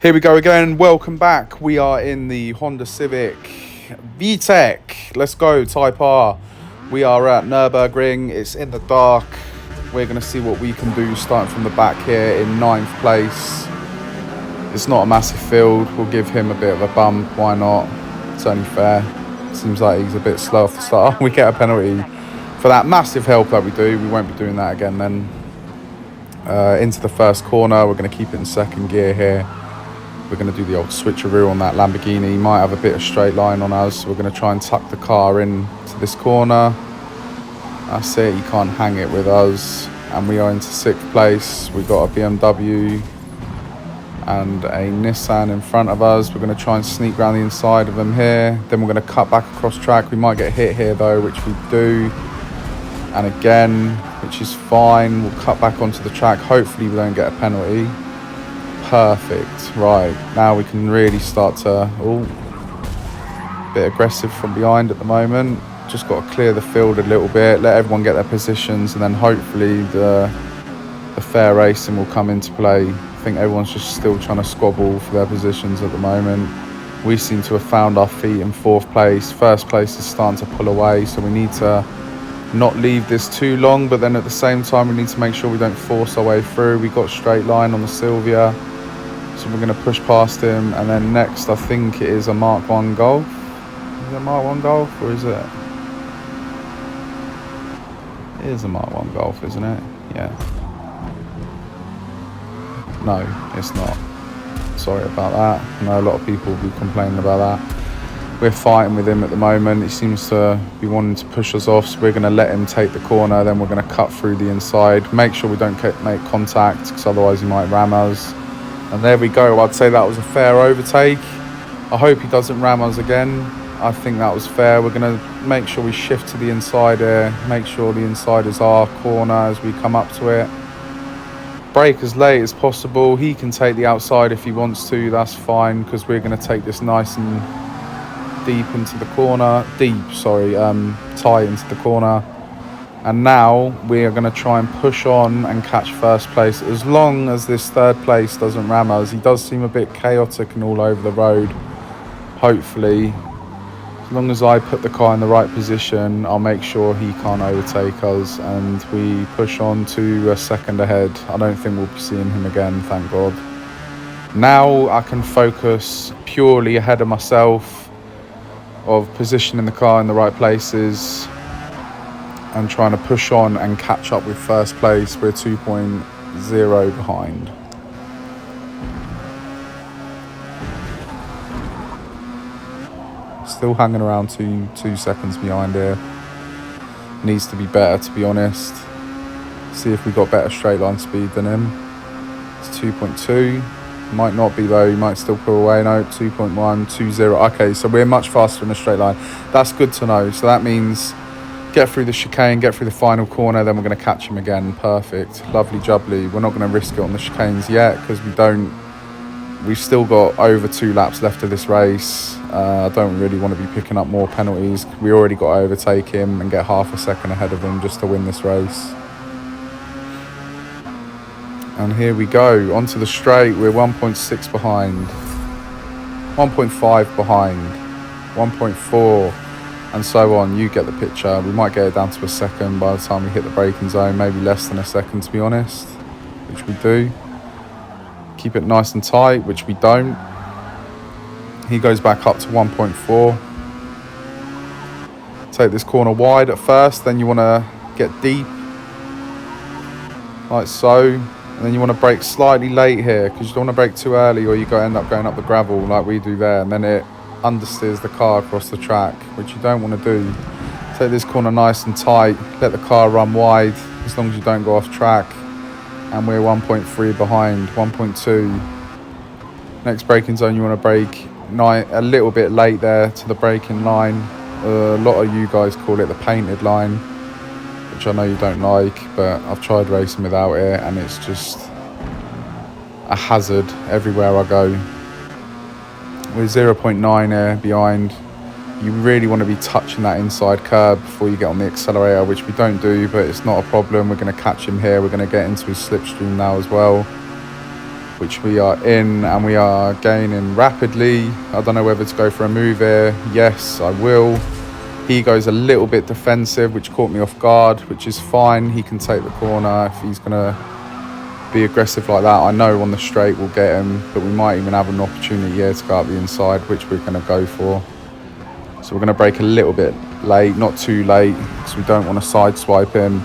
Here we go again. Welcome back. We are in the Honda Civic VTEC. Let's go, Type R. We are at Nürburgring. It's in the dark. We're going to see what we can do starting from the back here in 9th place. It's not a massive field. We'll give him a bit of a bump. Why not? It's only fair. Seems like he's a bit slow off the start. We get a penalty for that massive help that we do. We won't be doing that again then. Into the first corner. We're going to keep it in second gear here. We're going to do the old switcheroo on that Lamborghini. He might have a bit of straight line on us. We're going to try and tuck the car in to this corner. That's it. He can't hang it with us. And we are into 6th place. We've got a BMW and a Nissan in front of us. We're going to try and sneak around the inside of them here. Then we're going to cut back across track. We might get hit here though, which we do. And again, which is fine. We'll cut back onto the track. Hopefully we don't get a penalty. Perfect. Right, now we can really start to... a bit aggressive from behind at the moment. Just got to clear the field a little bit, let everyone get their positions, and then hopefully the fair racing will come into play. I think everyone's just still trying to squabble for their positions at the moment. We seem to have found our feet in 4th place. 1st place is starting to pull away, so we need to not leave this too long, but then at the same time we need to make sure we don't force our way through. We got straight line on the Silvia. So we're going to push past him, and then next I think it is a Mark 1 Golf. Is it a Mark 1 Golf, or is it? It is a Mark 1 Golf, isn't it? Yeah. No, it's not. Sorry about that. I know a lot of people will be complaining about that. We're fighting with him at the moment. He seems to be wanting to push us off, so we're going to let him take the corner, then we're going to cut through the inside. Make sure we don't make contact, because otherwise he might ram us. And there we go. I'd say that was a fair overtake. I hope he doesn't ram us again. I think that was fair. We're going to make sure we shift to the inside here. Make sure the inside is our corner as we come up to it. Brake as late as possible. He can take the outside if he wants to. That's fine, because we're going to take this nice and deep into the corner. Tight into the corner. And now we are going to try and push on and catch 1st place. As long as this 3rd place doesn't ram us. He does seem a bit chaotic and all over the road. Hopefully, as long as I put the car in the right position, I'll make sure he can't overtake us. And we push on to a second ahead. I don't think we'll be seeing him again, thank God. Now I can focus purely ahead of myself, of positioning the car in the right places, and trying to push on and catch up with 1st place. We're 2.0 behind. Still hanging around two seconds behind here. Needs to be better, to be honest. See if we got better straight line speed than him. It's 2.2. Might not be though, he might still pull away. No, 2.1, 2.0. Okay, so we're much faster in a straight line. That's good to know. So that means get through the chicane, get through the final corner, then we're going to catch him again. Perfect. Lovely jubbly. We're not going to risk it on the chicanes yet, because we've still got over 2 laps left of this race. I don't really want to be picking up more penalties. We already got to overtake him and get half a second ahead of him just to win this race. And here we go, onto the straight. We're 1.6 behind, 1.5 behind, 1.4. and so on. You get the picture. We might get it down to a second by the time we hit the braking zone, maybe less than a second to be honest, which we do. Keep it nice and tight, which we don't. He goes back up to 1.4. Take this corner wide at first, then you want to get deep, like so, and then you want to brake slightly late here, because you don't want to brake too early or you end up going up the gravel like we do there, and then it understeers the car across the track, which you don't want to do. Take this corner nice and tight, let the car run wide as long as you don't go off track. And we're 1.3 behind, 1.2. Next braking zone, you want to brake a little bit late there to the braking line. A lot of you guys call it the painted line, which I know you don't like, but I've tried racing without it and it's just a hazard everywhere I go. We're 0.9 here behind. You really want to be touching that inside curb before you get on the accelerator, which we don't do, but it's not a problem. We're going to catch him here. We're going to get into his slipstream now as well. which we are in, and we are gaining rapidly. I don't know whether to go for a move here. Yes, I will. He goes a little bit defensive, which caught me off guard, which is fine. He can take the corner if he's going to be aggressive like that. I know on the straight we'll get him, but we might even have an opportunity here to go up the inside, which we're going to go for. So we're going to break a little bit late, not too late, because we don't want to sideswipe him.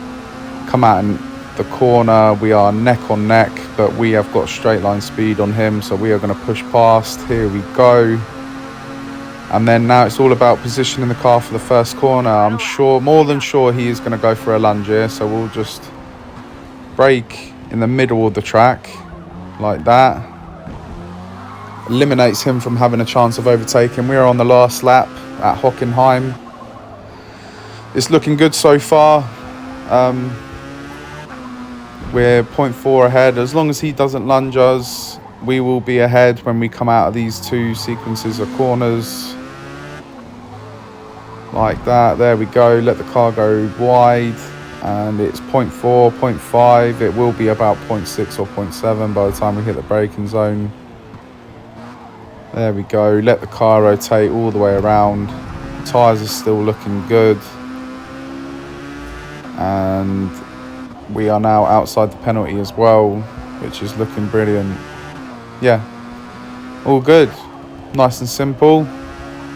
Come out in the corner, we are neck on neck, but we have got straight line speed on him, so we are going to push past. Here we go. And then now it's all about positioning the car for the first corner. I'm sure, more than sure, he is going to go for a lunge here, so we'll just brake in the middle of the track like that. Eliminates him from having a chance of overtaking. We're on the last lap at Hockenheim. It's looking good so far. We're 0.4 ahead. As long as he doesn't lunge us, we will be ahead when we come out of these two sequences of corners. Like that. There we go. Let the car go wide. And it's 0.4, 0.5. It will be about 0.6 or 0.7 by the time we hit the braking zone. There we go. Let the car rotate all the way around. Tyres are still looking good. And we are now outside the penalty as well, which is looking brilliant. Yeah, all good. Nice and simple.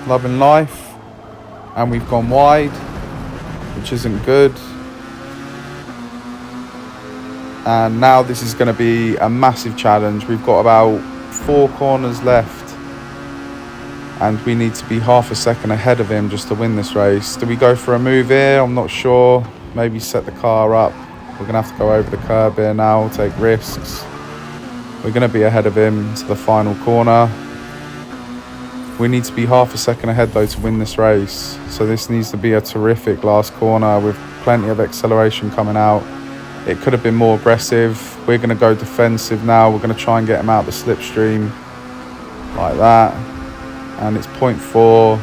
Loving life. And we've gone wide, which isn't good. And now this is going to be a massive challenge. We've got about 4 corners left. And we need to be half a second ahead of him just to win this race. Do we go for a move here? I'm not sure. Maybe set the car up. We're going to have to go over the curb here now, take risks. We're going to be ahead of him to the final corner. We need to be half a second ahead though to win this race. So this needs to be a terrific last corner with plenty of acceleration coming out. It could have been more aggressive. We're going to go defensive now. We're going to try and get him out the slipstream like that. And it's 0.4.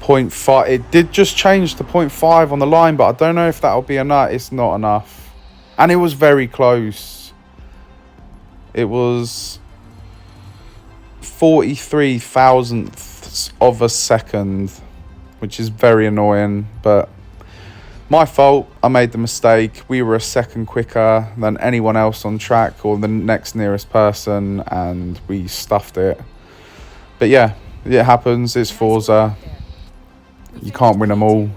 0.5. It did just change to 0.5 on the line, but I don't know if that'll be enough. It's not enough. And it was very close. It was 43 thousandths of a second, which is very annoying, but my fault. I made the mistake. We were a second quicker than anyone else on track or the next nearest person, and we stuffed it. But yeah, it happens. It's Forza. You can't win them all.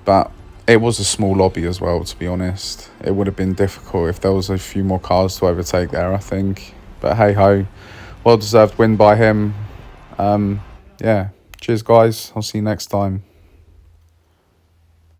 But it was a small lobby as well, to be honest. It would have been difficult if there was a few more cars to overtake there, I think. But hey-ho. Well-deserved win by him. Yeah. Cheers, guys. I'll see you next time.